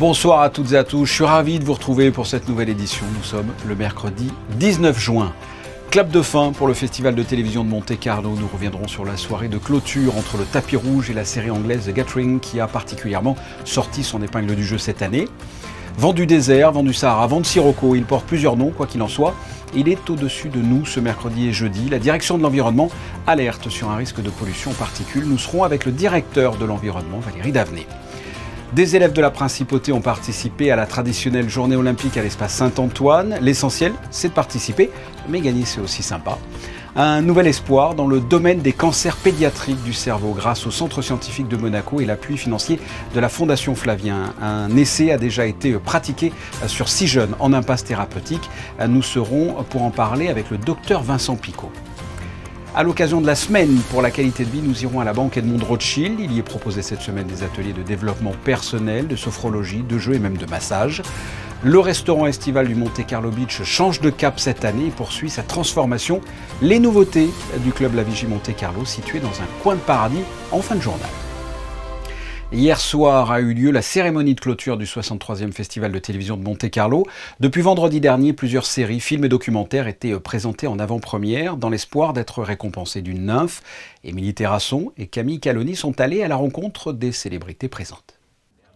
Bonsoir à toutes et à tous, je suis ravi de vous retrouver pour cette nouvelle édition. Nous sommes le mercredi 19 juin. Clap de fin pour le Festival de télévision de Monte-Carlo. Nous reviendrons sur la soirée de clôture entre le tapis rouge et la série anglaise The Gathering qui a particulièrement sorti son épingle du jeu cette année. Vent du désert, vent du Sahara, vent de Sirocco, il porte plusieurs noms, quoi qu'il en soit. Il est au-dessus de nous ce mercredi et jeudi. La direction de l'environnement alerte sur un risque de pollution en particules. Nous serons avec le directeur de l'environnement, Valérie Davenet. Des élèves de la Principauté ont participé à la traditionnelle journée olympique à l'espace Saint-Antoine. L'essentiel, c'est de participer, mais gagner, c'est aussi sympa. Un nouvel espoir dans le domaine des cancers pédiatriques du cerveau grâce au Centre scientifique de Monaco et l'appui financier de la Fondation Flavien. Un essai a déjà été pratiqué sur 6 jeunes en impasse thérapeutique. Nous serons pour en parler avec le docteur Vincent Picot. À l'occasion de la semaine pour la qualité de vie, nous irons à la banque Edmond Rothschild. Il y est proposé cette semaine des ateliers de développement personnel, de sophrologie, de jeu et même de massage. Le restaurant estival du Monte Carlo Beach change de cap cette année et poursuit sa transformation. Les nouveautés du club La Vigie Monte Carlo, situé dans un coin de paradis en fin de journal. Hier soir a eu lieu la cérémonie de clôture du 63e Festival de télévision de Monte-Carlo. Depuis vendredi dernier, plusieurs séries, films et documentaires étaient présentés en avant-première dans l'espoir d'être récompensés d'une nymphe. Émilie Terrasson et Camille Caloni sont allées à la rencontre des célébrités présentes.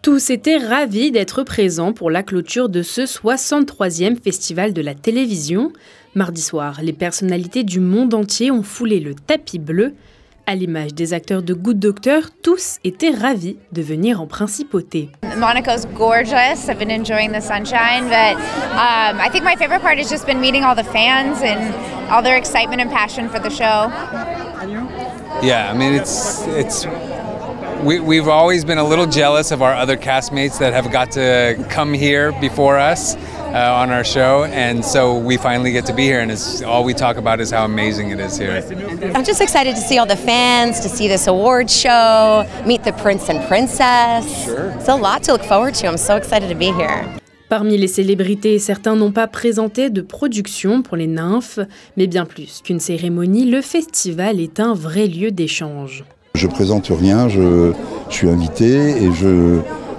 Tous étaient ravis d'être présents pour la clôture de ce 63e Festival de la télévision. Mardi soir, les personnalités du monde entier ont foulé le tapis bleu. À l'image des acteurs de Good Doctor, tous étaient ravis de venir en principauté. Monaco's gorgeous. I've been enjoying the sunshine, but I think my favorite part has just been meeting all the fans and all their excitement and passion for the show. Yeah, I mean we've always been a little jealous of our other castmates that have got to come here before us. On our show, and so we finally get to be here, and it's all we talk about is how amazing it is here. I'm just excited to see all the fans, to see this award show, meet the prince and princess. Sure. It's a lot to look forward to. I'm so excited to be here. Parmi les célébrités, certains n'ont pas présenté de production pour les nymphes, mais bien plus qu'une cérémonie, le festival est un vrai lieu d'échange. Je présente rien, je suis invité et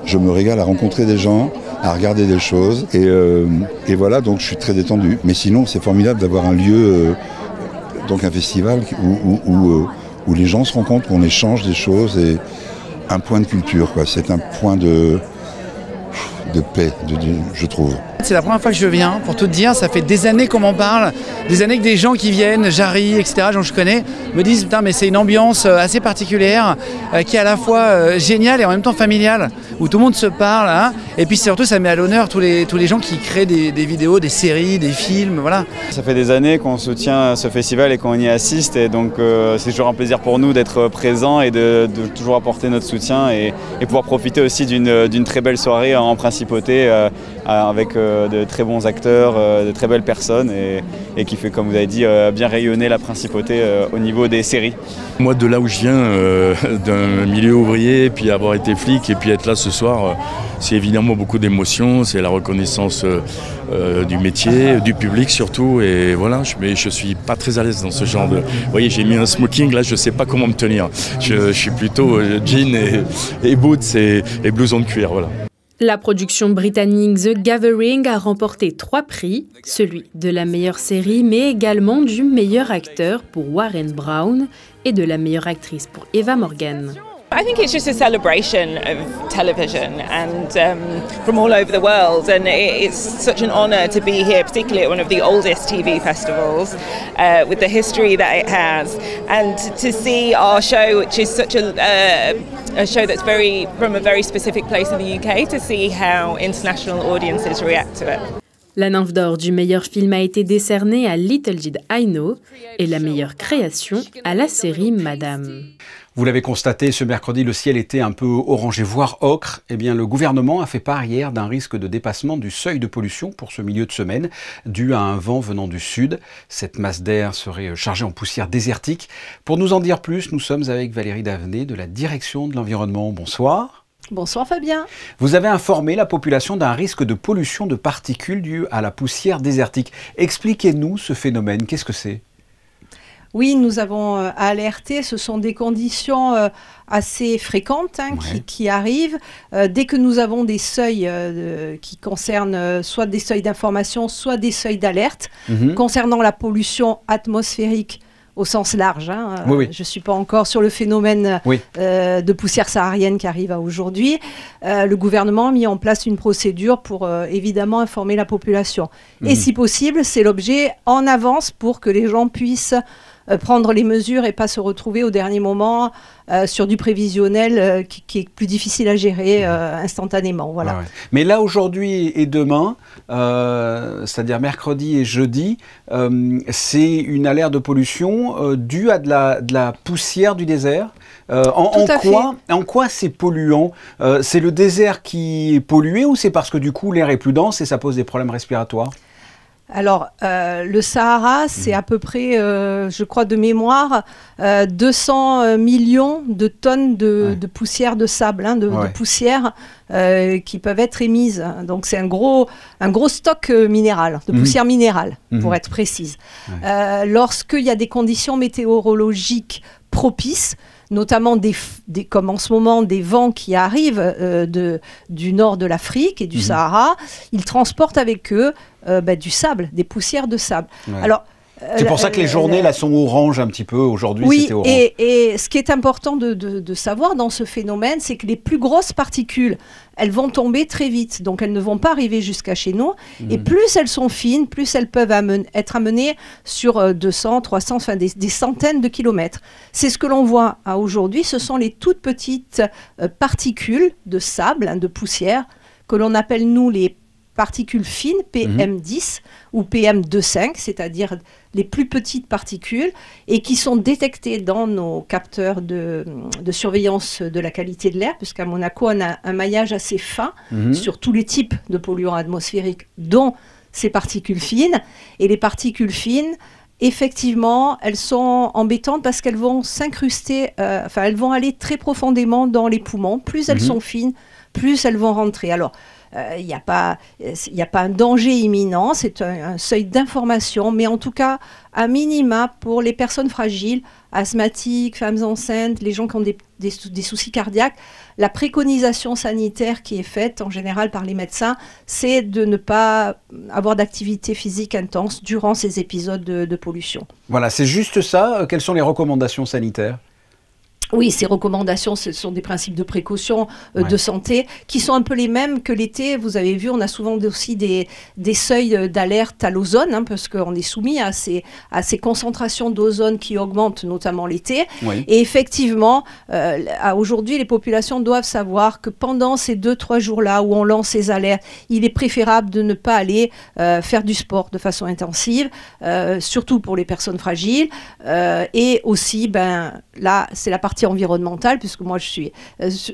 je me régale à rencontrer des gens, à regarder des choses et voilà, donc je suis très détendu. Mais sinon c'est formidable d'avoir un lieu, donc un festival où les gens se rencontrent, où on échange des choses et un point de culture, quoi. C'est un point de paix, je trouve. C'est la première fois que je viens, pour tout te dire, ça fait des années qu'on m'en parle, des années que des gens qui viennent, Jarry, etc., gens que je connais, me disent putain mais c'est une ambiance assez particulière, qui est à la fois géniale et en même temps familiale, où tout le monde se parle, hein, et puis surtout ça met à l'honneur tous les gens qui créent des vidéos, des séries, des films, voilà. Ça fait des années qu'on soutient ce festival et qu'on y assiste, et donc c'est toujours un plaisir pour nous d'être présents et de toujours apporter notre soutien et pouvoir profiter aussi d'une très belle soirée en principauté avec de très bons acteurs, de très belles personnes et qui fait, comme vous avez dit, bien rayonner la principauté au niveau des séries. Moi, de là où je viens, d'un milieu ouvrier, puis avoir été flic et puis être là ce soir, c'est évidemment beaucoup d'émotions, c'est la reconnaissance du métier, du public surtout, et voilà, mais je suis pas très à l'aise dans ce genre de... Vous voyez, j'ai mis un smoking, là je sais pas comment me tenir. Je suis plutôt jean et boots et blouson de cuir, voilà. La production britannique The Gathering a remporté 3 prix, celui de la meilleure série, mais également du meilleur acteur pour Warren Brown et de la meilleure actrice pour Eva Morgan. I think it's just a celebration of television and from all over the world, and it's such an honour to be here, particularly at one of the oldest TV festivals with the history that it has, and to see our show, which is such a show that's from a very specific place in the UK, to see how international audiences react to it. La nymphe d'or du meilleur film a été décernée à Little Did I Know et la meilleure création à la série Madame. Vous l'avez constaté, ce mercredi, le ciel était un peu orangé, voire ocre. Eh bien, le gouvernement a fait part hier d'un risque de dépassement du seuil de pollution pour ce milieu de semaine, dû à un vent venant du sud. Cette masse d'air serait chargée en poussière désertique. Pour nous en dire plus, nous sommes avec Valérie Davenet de la Direction de l'Environnement. Bonsoir. Bonsoir Fabien. Vous avez informé la population d'un risque de pollution de particules dû à la poussière désertique. Expliquez-nous ce phénomène, qu'est-ce que c'est ? Oui, nous avons alerté. Ce sont des conditions assez fréquentes qui arrivent. Dès que nous avons des seuils qui concernent soit des seuils d'information, soit des seuils d'alerte, concernant la pollution atmosphérique au sens large. Je ne suis pas encore sur le phénomène de poussière saharienne qui arrive à aujourd'hui. Le gouvernement a mis en place une procédure pour évidemment informer la population. Et si possible, c'est l'objet en avance pour que les gens puissent prendre les mesures et pas se retrouver au dernier moment sur du prévisionnel qui est plus difficile à gérer instantanément. Voilà. Ah ouais. Mais là, aujourd'hui et demain, c'est-à-dire mercredi et jeudi, c'est une alerte de pollution due à de la poussière du désert. En quoi c'est polluant? C'est le désert qui est pollué ou c'est parce que du coup l'air est plus dense et ça pose des problèmes respiratoires? Alors, le Sahara, c'est à peu près, je crois de mémoire, 200 millions de tonnes de poussière de sable, de poussière qui peuvent être émises. Donc, c'est un gros stock minéral, de poussière minérale, pour être précise. Lorsqu'il y a des conditions météorologiques propices, notamment comme en ce moment des vents qui arrivent du nord de l'Afrique et du Sahara, ils transportent avec eux du sable, des poussières de sable. Ouais. Alors, c'est pour ça que les journées là sont orange un petit peu, aujourd'hui c'était orange. Et ce qui est important de savoir dans ce phénomène, c'est que les plus grosses particules, elles vont tomber très vite, donc elles ne vont pas arriver jusqu'à chez nous. Et plus elles sont fines, plus elles peuvent être amenées sur 200, 300, enfin des centaines de kilomètres. C'est ce que l'on voit aujourd'hui, ce sont les toutes petites particules de sable, de poussière, que l'on appelle nous les particules fines, PM10 ou PM2,5, c'est-à-dire les plus petites particules, et qui sont détectées dans nos capteurs de surveillance de la qualité de l'air, puisqu'à Monaco, on a un maillage assez fin sur tous les types de polluants atmosphériques, dont ces particules fines. Et les particules fines, effectivement, elles sont embêtantes parce qu'elles vont s'incruster, elles vont aller très profondément dans les poumons. Plus elles sont fines, plus elles vont rentrer. Alors, il n'y a pas un danger imminent, c'est un seuil d'information, mais en tout cas, à minima, pour les personnes fragiles, asthmatiques, femmes enceintes, les gens qui ont des soucis cardiaques, la préconisation sanitaire qui est faite en général par les médecins, c'est de ne pas avoir d'activité physique intense durant ces épisodes de pollution. Voilà, c'est juste ça. Quelles sont les recommandations sanitaires ? Oui, ces recommandations, ce sont des principes de précaution de santé qui sont un peu les mêmes que l'été. Vous avez vu, on a souvent aussi des seuils d'alerte à l'ozone, parce qu'on est soumis à ces concentrations d'ozone qui augmentent, notamment l'été. Oui. Et effectivement, aujourd'hui, les populations doivent savoir que pendant ces 2-3 jours-là où on lance ces alertes, il est préférable de ne pas aller faire du sport de façon intensive, surtout pour les personnes fragiles. Et aussi, là, c'est la partie environnementale, puisque moi je suis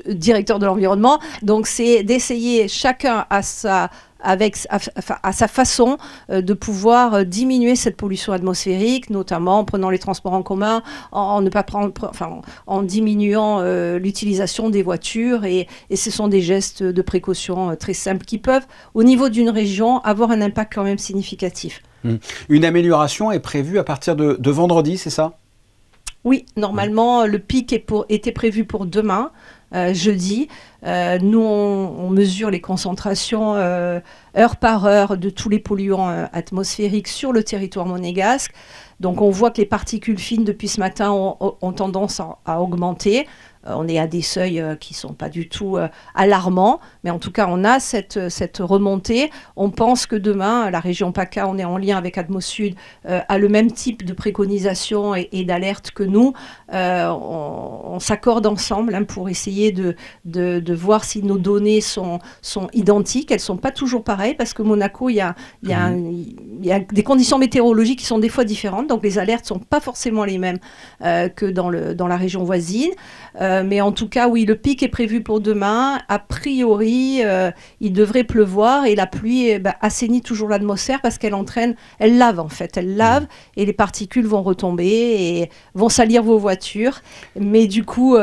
directeur de l'environnement, donc c'est d'essayer chacun à sa façon de diminuer cette pollution atmosphérique, notamment en prenant les transports en commun, en diminuant l'utilisation des voitures, et ce sont des gestes de précaution très simples qui peuvent, au niveau d'une région, avoir un impact quand même significatif. Une amélioration est prévue à partir de vendredi, c'est ça ? Oui, normalement, le pic était prévu pour demain, jeudi. Nous, on mesure les concentrations heure par heure de tous les polluants atmosphériques sur le territoire monégasque. Donc, on voit que les particules fines, depuis ce matin, ont tendance à augmenter. On est à des seuils qui ne sont pas du tout alarmants, mais en tout cas, on a cette remontée. On pense que demain, la région PACA, on est en lien avec Atmosud, a le même type de préconisation et d'alerte que nous. On s'accorde ensemble pour essayer de voir si nos données sont identiques. Elles ne sont pas toujours pareilles, parce que Monaco, il y a des conditions météorologiques qui sont des fois différentes, donc les alertes ne sont pas forcément les mêmes que dans la région voisine. Mais en tout cas, oui, le pic est prévu pour demain. A priori, il devrait pleuvoir, et la pluie assainit toujours l'atmosphère parce qu'elle lave en fait. Elle lave et les particules vont retomber et vont salir vos voitures. Mais du coup,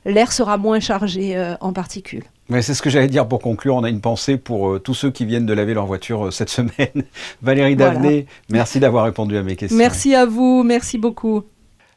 l'air sera moins chargé en particules. Mais c'est ce que j'allais dire pour conclure. On a une pensée pour tous ceux qui viennent de laver leur voiture cette semaine. Valérie Davenet, merci d'avoir répondu à mes questions. Merci à vous, merci beaucoup.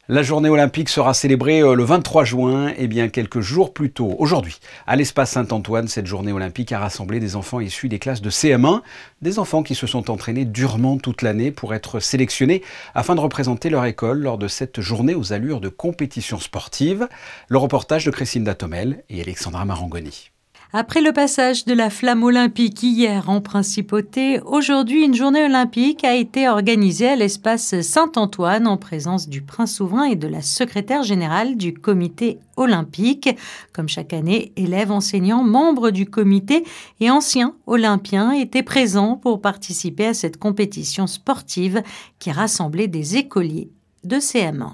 La journée olympique sera célébrée le 23 juin, et bien quelques jours plus tôt. Aujourd'hui, à l'espace Saint-Antoine, cette journée olympique a rassemblé des enfants issus des classes de CM1, des enfants qui se sont entraînés durement toute l'année pour être sélectionnés afin de représenter leur école lors de cette journée aux allures de compétition sportive. Le reportage de Christine Datomel et Alexandra Marangoni. Après le passage de la flamme olympique hier en Principauté, aujourd'hui une journée olympique a été organisée à l'espace Saint-Antoine en présence du prince souverain et de la secrétaire générale du comité olympique. Comme chaque année, élèves, enseignants, membres du comité et anciens olympiens étaient présents pour participer à cette compétition sportive qui rassemblait des écoliers de CM1.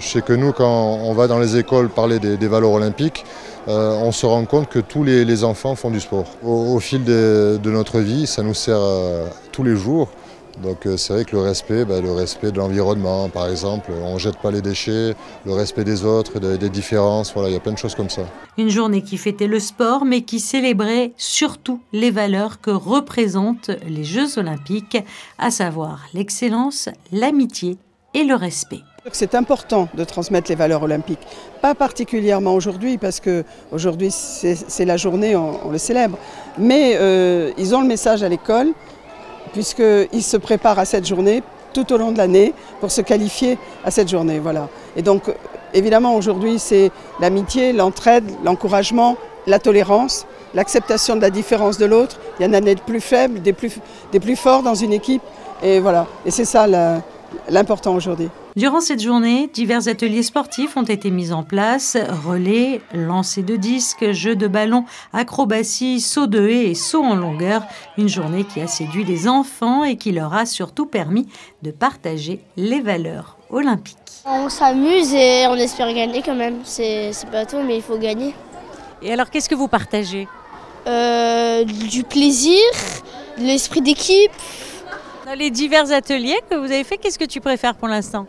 Je sais que nous, quand on va dans les écoles parler des valeurs olympiques, on se rend compte que tous les enfants font du sport. Au fil de notre vie, ça nous sert tous les jours. Donc c'est vrai que le respect de l'environnement, par exemple, on ne jette pas les déchets, le respect des autres, des différences, voilà, il y a plein de choses comme ça. Une journée qui fêtait le sport, mais qui célébrait surtout les valeurs que représentent les Jeux olympiques, à savoir l'excellence, l'amitié et le respect. C'est important de transmettre les valeurs olympiques, pas particulièrement aujourd'hui parce qu'aujourd'hui c'est la journée, on le célèbre, mais ils ont le message à l'école puisqu'ils se préparent à cette journée tout au long de l'année pour se qualifier à cette journée. Voilà. Et donc évidemment aujourd'hui c'est l'amitié, l'entraide, l'encouragement, la tolérance, l'acceptation de la différence de l'autre. Il y en a des plus faibles, des plus forts dans une équipe et voilà. Et c'est ça l'important aujourd'hui. Durant cette journée, divers ateliers sportifs ont été mis en place. Relais, lancer de disques, jeux de ballon, acrobatie, saut de haie et saut en longueur. Une journée qui a séduit les enfants et qui leur a surtout permis de partager les valeurs olympiques. On s'amuse et on espère gagner quand même. C'est pas tout, mais il faut gagner. Et alors, qu'est-ce que vous partagez ? Du plaisir, de l'esprit d'équipe. Dans les divers ateliers que vous avez fait, qu'est-ce que tu préfères pour l'instant ?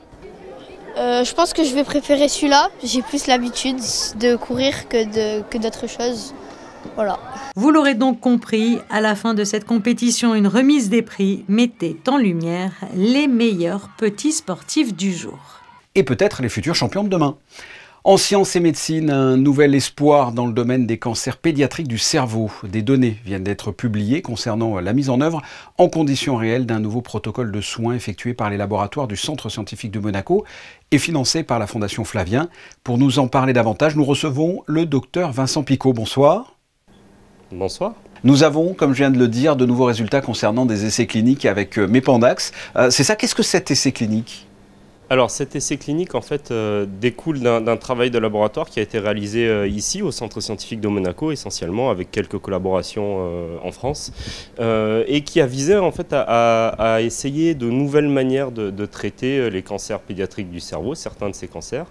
Je pense que je vais préférer celui-là. J'ai plus l'habitude de courir que d'autres choses. Voilà. Vous l'aurez donc compris, à la fin de cette compétition, une remise des prix mettait en lumière les meilleurs petits sportifs du jour. Et peut-être les futurs champions de demain. En sciences et médecine, un nouvel espoir dans le domaine des cancers pédiatriques du cerveau. Des données viennent d'être publiées concernant la mise en œuvre en conditions réelles d'un nouveau protocole de soins effectué par les laboratoires du Centre scientifique de Monaco et financé par la Fondation Flavien. Pour nous en parler davantage, nous recevons le docteur Vincent Picot. Bonsoir. Bonsoir. Nous avons, comme je viens de le dire, de nouveaux résultats concernant des essais cliniques avec Mepandax. C'est ça, qu'est-ce que cet essai clinique ? Alors cet essai clinique en fait découle d'un travail de laboratoire qui a été réalisé ici au Centre scientifique de Monaco essentiellement avec quelques collaborations en France et qui a visé en fait à essayer de nouvelles manières de traiter les cancers pédiatriques du cerveau, certains de ces cancers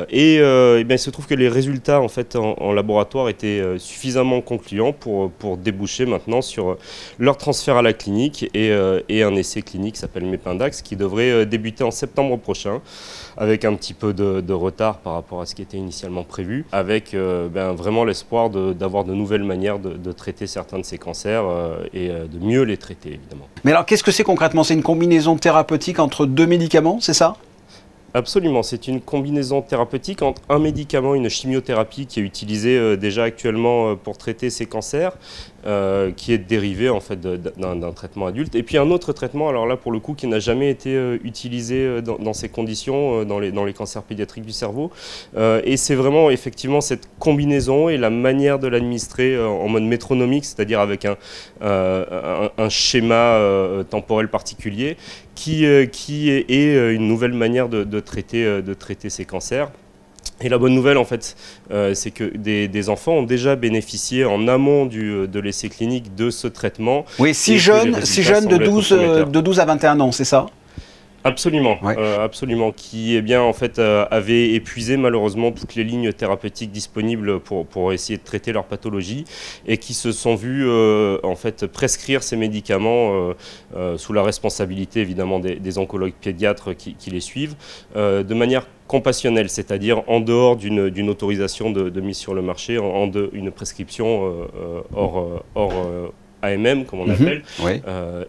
et bien, il se trouve que les résultats en fait en laboratoire étaient suffisamment concluants pour déboucher maintenant sur leur transfert à la clinique et un essai clinique qui s'appelle Mepandax qui devrait débuter en septembre prochain, avec un petit peu de retard par rapport à ce qui était initialement prévu, avec vraiment l'espoir d'avoir de nouvelles manières de traiter certains de ces cancers et de mieux les traiter évidemment. Mais alors qu'est-ce que c'est concrètement? C'est une combinaison thérapeutique entre deux médicaments, c'est ça? Absolument, c'est une combinaison thérapeutique entre un médicament, une chimiothérapie qui est utilisée déjà actuellement pour traiter ces cancers, qui est dérivé en fait d'un traitement adulte, et puis un autre traitement, alors là pour le coup qui n'a jamais été utilisé dans ces conditions, dans les cancers pédiatriques du cerveau, et c'est vraiment effectivement cette combinaison et la manière de l'administrer en mode métronomique, c'est-à-dire avec un schéma temporel particulier, qui est une nouvelle manière de traiter ces cancers. Et la bonne nouvelle, en fait, c'est que des enfants ont déjà bénéficié en amont de l'essai clinique de ce traitement. Oui, 6 jeunes de 12 à 21 ans, c'est ça? Absolument, ouais. Absolument, qui en fait, avaient épuisé malheureusement toutes les lignes thérapeutiques disponibles pour essayer de traiter leur pathologie et qui se sont vus en fait, prescrire ces médicaments sous la responsabilité évidemment des oncologues pédiatres qui les suivent, de manière compassionnelle, c'est-à-dire en dehors d'une autorisation de mise sur le marché, une prescription hors AMM, comme on appelle, oui.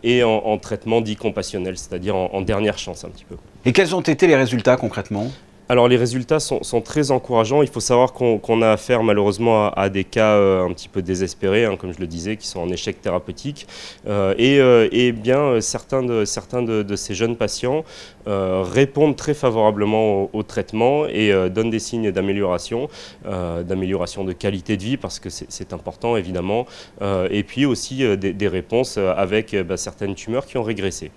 Et en traitement dit compassionnel, c'est-à-dire en dernière chance un petit peu. Et quels ont été les résultats concrètement ? Alors les résultats sont très encourageants. Il faut savoir qu'on a affaire malheureusement à des cas un petit peu désespérés, hein, comme je le disais, qui sont en échec thérapeutique. Et bien certains de ces jeunes patients répondent très favorablement au traitement et donnent des signes d'amélioration de qualité de vie, parce que c'est important évidemment. Et puis aussi des réponses avec certaines tumeurs qui ont régressé.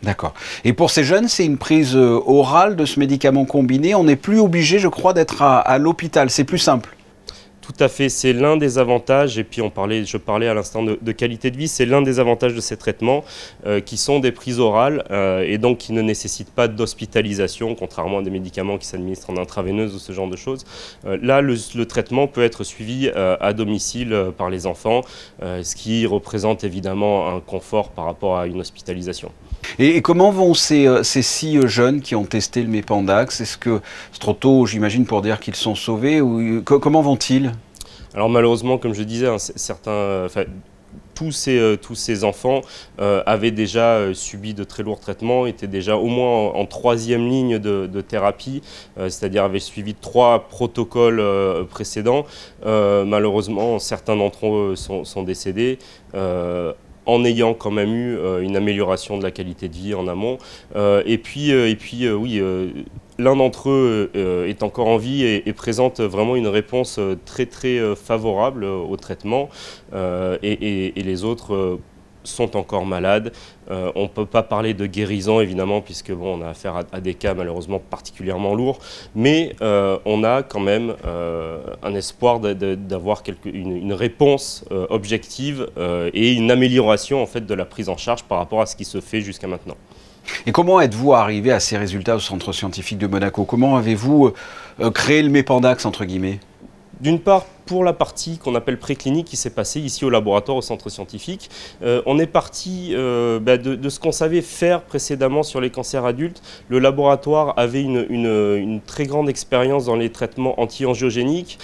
D'accord. Et pour ces jeunes, c'est une prise orale de ce médicament combiné. On n'est plus obligé, je crois, d'être à l'hôpital. C'est plus simple. Tout à fait, c'est l'un des avantages, et puis je parlais à l'instant de qualité de vie, c'est l'un des avantages de ces traitements qui sont des prises orales et donc qui ne nécessitent pas d'hospitalisation, contrairement à des médicaments qui s'administrent en intraveineuse ou ce genre de choses. Là, le traitement peut être suivi à domicile par les enfants, ce qui représente évidemment un confort par rapport à une hospitalisation. Et comment vont ces 6 jeunes qui ont testé le Mépandax? Est-ce que c'est trop tôt, j'imagine, pour dire qu'ils sont sauvés, ou comment vont-ils? Alors malheureusement, comme je disais, tous ces enfants avaient déjà subi de très lourds traitements, étaient déjà au moins en 3e ligne de thérapie, c'est-à-dire avaient suivi 3 protocoles précédents. Malheureusement, certains d'entre eux sont décédés. En ayant quand même eu une amélioration de la qualité de vie en amont. Oui, l'un d'entre eux est encore en vie et présente vraiment une réponse très favorable au traitement, et les autres sont encore malades. On ne peut pas parler de guérison évidemment, puisque bon, on a affaire à des cas malheureusement particulièrement lourds, mais on a quand même un espoir d'avoir une réponse objective et une amélioration en fait de la prise en charge par rapport à ce qui se fait jusqu'à maintenant. Et comment êtes-vous arrivé à ces résultats au Centre scientifique de Monaco? Comment avez-vous créé le Mépandax, entre guillemets? D'une part, pour la partie qu'on appelle préclinique qui s'est passée ici au laboratoire, au centre scientifique, on est parti de ce qu'on savait faire précédemment sur les cancers adultes. Le laboratoire avait une très grande expérience dans les traitements anti-angiogéniques,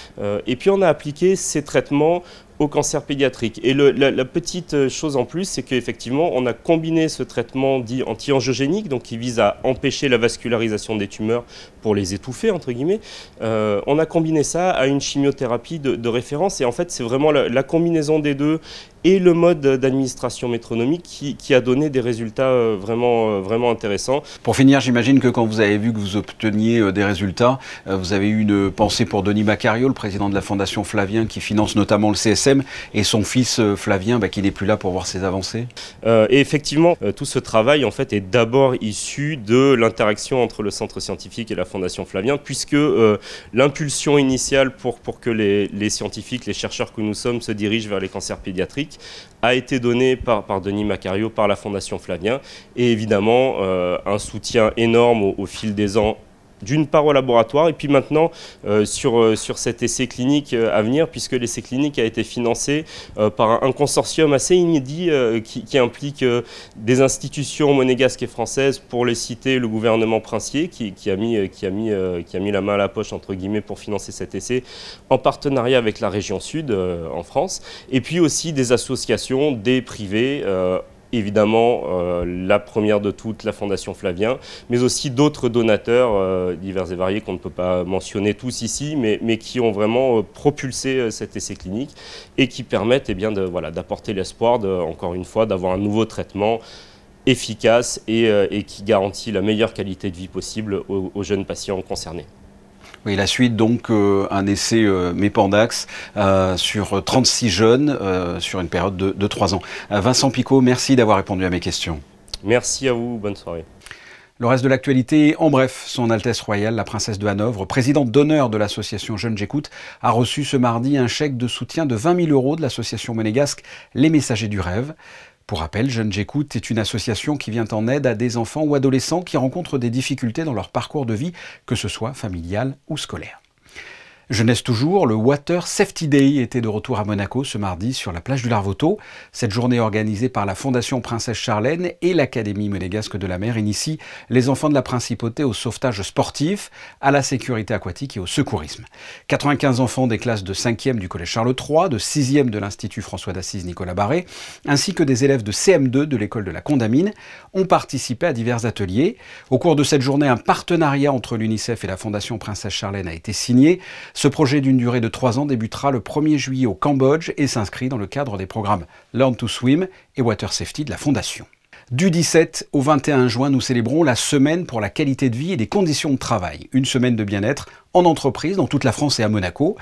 et puis on a appliqué ces traitements au cancer pédiatrique. Et la petite chose en plus, c'est qu'effectivement, on a combiné ce traitement dit anti-angiogénique, donc qui vise à empêcher la vascularisation des tumeurs pour les étouffer, entre guillemets. On a combiné ça à une chimiothérapie de référence, et en fait, c'est vraiment la combinaison des deux et le mode d'administration métronomique qui a donné des résultats vraiment intéressants. Pour finir, j'imagine que quand vous avez vu que vous obteniez des résultats, vous avez eu une pensée pour Denis Macariot, le président de la Fondation Flavien, qui finance notamment le CSM, et son fils Flavien, qui n'est plus là pour voir ses avancées. Et effectivement, tout ce travail en fait est d'abord issu de l'interaction entre le centre scientifique et la Fondation Flavien, puisque l'impulsion initiale pour que les scientifiques, les chercheurs que nous sommes se dirigent vers les cancers pédiatriques a été donnée par Denis Macariot, par la Fondation Flavien, et évidemment un soutien énorme au fil des ans, d'une part au laboratoire, et puis maintenant sur cet essai clinique à venir, puisque l'essai clinique a été financé par un consortium assez inédit qui implique des institutions monégasques et françaises, pour les citer le gouvernement princier qui a mis la main à la poche entre guillemets pour financer cet essai, en partenariat avec la région Sud en France, et puis aussi des associations, des privés, évidemment, la première de toutes, la Fondation Flavien, mais aussi d'autres donateurs divers et variés qu'on ne peut pas mentionner tous ici, mais qui ont vraiment propulsé cet essai clinique et qui permettent d'apporter l'espoir, encore une fois, d'avoir un nouveau traitement efficace et qui garantit la meilleure qualité de vie possible aux jeunes patients concernés. Oui, la suite, donc, un essai Mépandax sur 36 jeunes sur une période de 3 ans. Vincent Picot, merci d'avoir répondu à mes questions. Merci à vous, bonne soirée. Le reste de l'actualité, en bref, Son Altesse Royale, la princesse de Hanovre, présidente d'honneur de l'association Jeunes J'écoute, a reçu ce mardi un chèque de soutien de 20 000 € de l'association monégasque Les Messagers du Rêve. Pour rappel, Jeunes J'écoute est une association qui vient en aide à des enfants ou adolescents qui rencontrent des difficultés dans leur parcours de vie, que ce soit familial ou scolaire. Jeunesse toujours, le Water Safety Day était de retour à Monaco ce mardi sur la plage du Larvoto. Cette journée organisée par la Fondation Princesse Charlène et l'Académie monégasque de la mer initie les enfants de la Principauté au sauvetage sportif, à la sécurité aquatique et au secourisme. 95 enfants des classes de 5e du Collège Charles III, de 6e de l'Institut François d'Assise Nicolas Barré, ainsi que des élèves de CM2 de l'école de la Condamine ont participé à divers ateliers. Au cours de cette journée, un partenariat entre l'UNICEF et la Fondation Princesse Charlène a été signé. Ce projet d'une durée de 3 ans débutera le 1er juillet au Cambodge et s'inscrit dans le cadre des programmes Learn to Swim et Water Safety de la Fondation. Du 17 au 21 juin, nous célébrons la semaine pour la qualité de vie et des conditions de travail. Une semaine de bien-être en entreprise dans toute la France et à Monaco.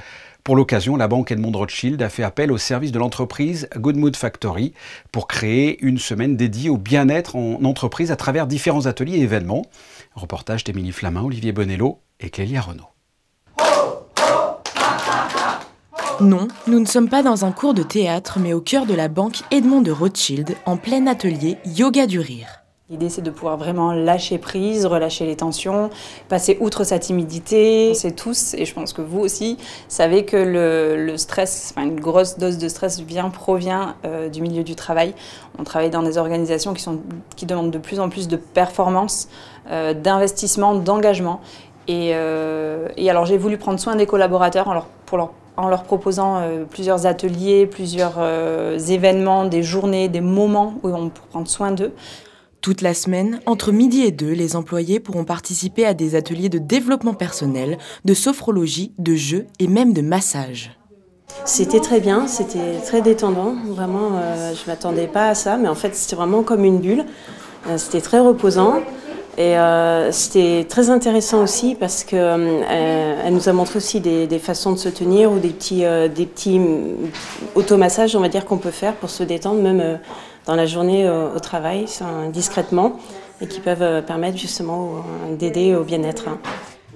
Pour l'occasion, la banque Edmond de Rothschild a fait appel au service de l'entreprise Good Mood Factory pour créer une semaine dédiée au bien-être en entreprise à travers différents ateliers et événements. Reportage d'Émilie Flamin, Olivier Bonello et Clélia Renaud. Non, nous ne sommes pas dans un cours de théâtre, mais au cœur de la banque Edmond de Rothschild, en plein atelier Yoga du rire. L'idée, c'est de pouvoir vraiment lâcher prise, relâcher les tensions, passer outre sa timidité. On sait tous, et je pense que vous aussi, savez que le stress, une grosse dose de stress provient du milieu du travail. On travaille dans des organisations qui demandent de plus en plus de performance, d'investissement, d'engagement. Et alors, j'ai voulu prendre soin des collaborateurs en leur proposant plusieurs ateliers, plusieurs événements, des journées, des moments où on peut prendre soin d'eux. Toute la semaine, entre midi et 2, les employés pourront participer à des ateliers de développement personnel, de sophrologie, de jeux et même de massage. C'était très bien, c'était très détendant. Vraiment, je ne m'attendais pas à ça, mais en fait, c'était vraiment comme une bulle. C'était très reposant. Et c'était très intéressant aussi parce qu'elle nous a montré aussi des façons de se tenir ou des petits automassages, on va dire, qu'on peut faire pour se détendre, même dans la journée au travail, discrètement, et qui peuvent permettre justement d'aider au bien-être.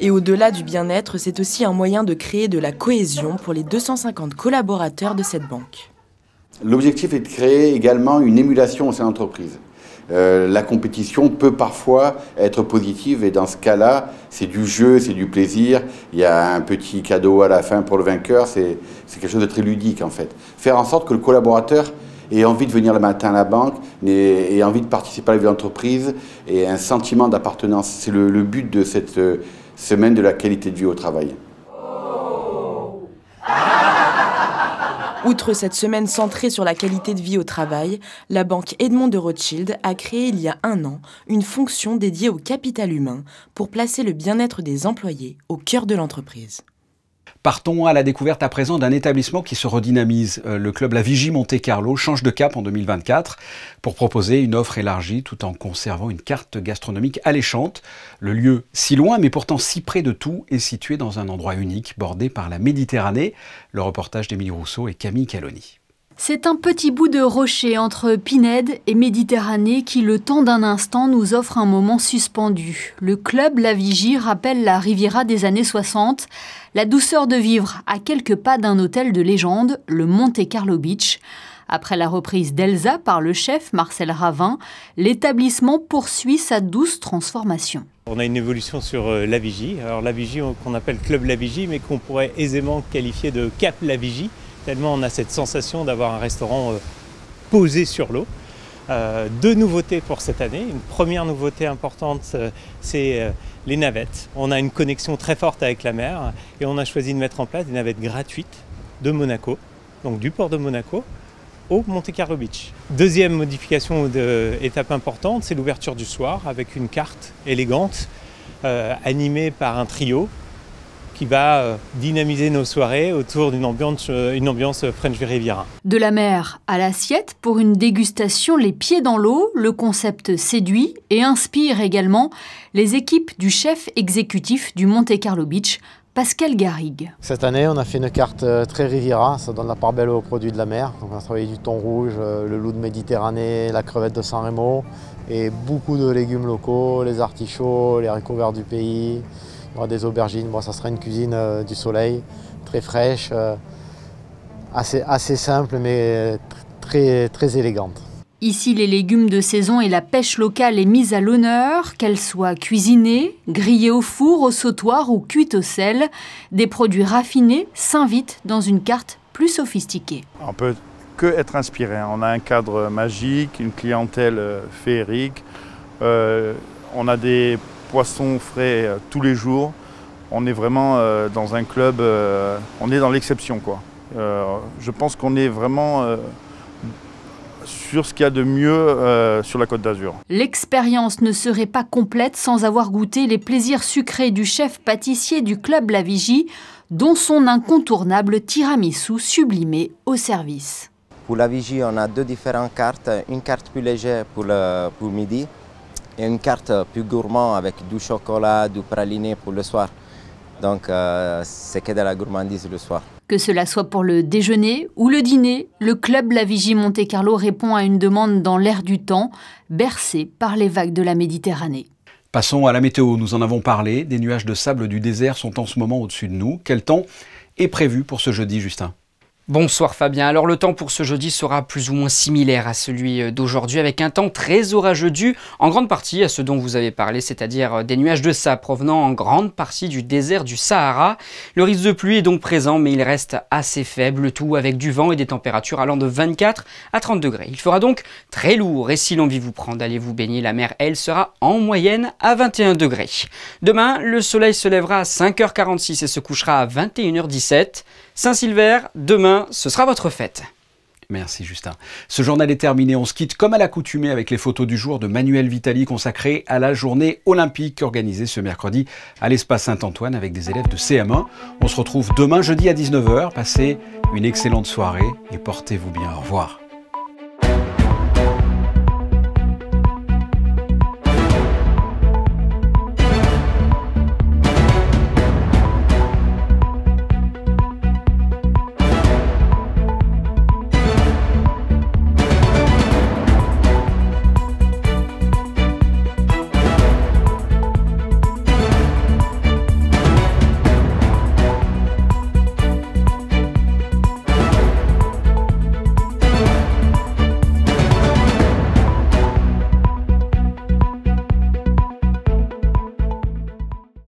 Et au-delà du bien-être, c'est aussi un moyen de créer de la cohésion pour les 250 collaborateurs de cette banque. L'objectif est de créer également une émulation au sein de l'entreprise. La compétition peut parfois être positive et dans ce cas-là, c'est du jeu, c'est du plaisir. Il y a un petit cadeau à la fin pour le vainqueur, c'est quelque chose de très ludique en fait. Faire en sorte que le collaborateur ait envie de venir le matin à la banque, ait envie de participer à la vie d'entreprise et un sentiment d'appartenance. C'est le but de cette semaine de la qualité de vie au travail. Outre cette semaine centrée sur la qualité de vie au travail, la banque Edmond de Rothschild a créé il y a 1 an une fonction dédiée au capital humain pour placer le bien-être des employés au cœur de l'entreprise. Partons à la découverte à présent d'un établissement qui se redynamise. Le club La Vigie Monte-Carlo change de cap en 2024 pour proposer une offre élargie tout en conservant une carte gastronomique alléchante. Le lieu, si loin mais pourtant si près de tout, est situé dans un endroit unique bordé par la Méditerranée. Le reportage d'Émilie Rousseau et Camille Caloni. C'est un petit bout de rocher entre Pinède et Méditerranée qui, le temps d'un instant, nous offre un moment suspendu. Le club La Vigie rappelle la Riviera des années 60, la douceur de vivre à quelques pas d'un hôtel de légende, le Monte Carlo Beach. Après la reprise d'Elsa par le chef Marcel Ravin, l'établissement poursuit sa douce transformation. On a une évolution sur La Vigie. Alors La Vigie qu'on appelle Club La Vigie, mais qu'on pourrait aisément qualifier de Cap La Vigie. Tellement on a cette sensation d'avoir un restaurant posé sur l'eau. 2 nouveautés pour cette année. Une première nouveauté importante, c'est les navettes. On a une connexion très forte avec la mer et on a choisi de mettre en place des navettes gratuites de Monaco, donc du port de Monaco, au Monte Carlo Beach. Deuxième modification étape importante, c'est l'ouverture du soir avec une carte élégante animée par un trio qui va dynamiser nos soirées autour d'une ambiance French Riviera. De la mer à l'assiette pour une dégustation les pieds dans l'eau, le concept séduit et inspire également les équipes du chef exécutif du Monte Carlo Beach, Pascal Garrigue. Cette année, on a fait une carte très Riviera, ça donne la part belle aux produits de la mer. Donc on a travaillé du thon rouge, le loup de Méditerranée, la crevette de San Remo et beaucoup de légumes locaux, les artichauts, les haricots verts du pays. Il y aura des aubergines, ça sera une cuisine du soleil, très fraîche, assez simple mais très élégante. Ici, les légumes de saison et la pêche locale est mise à l'honneur, qu'elles soient cuisinées, grillées au four, au sautoir ou cuites au sel. Des produits raffinés s'invitent dans une carte plus sophistiquée. On peut que être inspiré. On a un cadre magique, une clientèle féerique. On a des poissons frais tous les jours. On est vraiment dans un club, on est dans l'exception, quoi. Je pense qu'on est vraiment sur ce qu'il y a de mieux sur la Côte d'Azur. L'expérience ne serait pas complète sans avoir goûté les plaisirs sucrés du chef pâtissier du Club La Vigie, dont son incontournable tiramisu sublimé au service. Pour la Vigie, on a deux différentes cartes. Une carte plus légère pour midi et une carte plus gourmand avec du chocolat, du praliné pour le soir. Donc c'est que de la gourmandise le soir. Que cela soit pour le déjeuner ou le dîner, le Club La Vigie Monte-Carlo répond à une demande dans l'air du temps, bercée par les vagues de la Méditerranée. Passons à la météo, nous en avons parlé. Des nuages de sable du désert sont en ce moment au-dessus de nous. Quel temps est prévu pour ce jeudi, Justin ? Bonsoir Fabien, alors le temps pour ce jeudi sera plus ou moins similaire à celui d'aujourd'hui avec un temps très orageux dû en grande partie à ce dont vous avez parlé, c'est-à-dire des nuages de sable provenant en grande partie du désert du Sahara. Le risque de pluie est donc présent mais il reste assez faible, le tout avec du vent et des températures allant de 24 à 30 degrés. Il fera donc très lourd et si l'envie vous prend d'aller vous baigner, la mer elle sera en moyenne à 21 degrés. Demain, le soleil se lèvera à 5h46 et se couchera à 21h17. Saint-Sylvère, demain, ce sera votre fête. Merci Justin. Ce journal est terminé. On se quitte comme à l'accoutumée avec les photos du jour de Manuel Vitali consacrées à la journée olympique organisée ce mercredi à l'espace Saint-Antoine avec des élèves de CM1. On se retrouve demain jeudi à 19h. Passez une excellente soirée et portez-vous bien. Au revoir.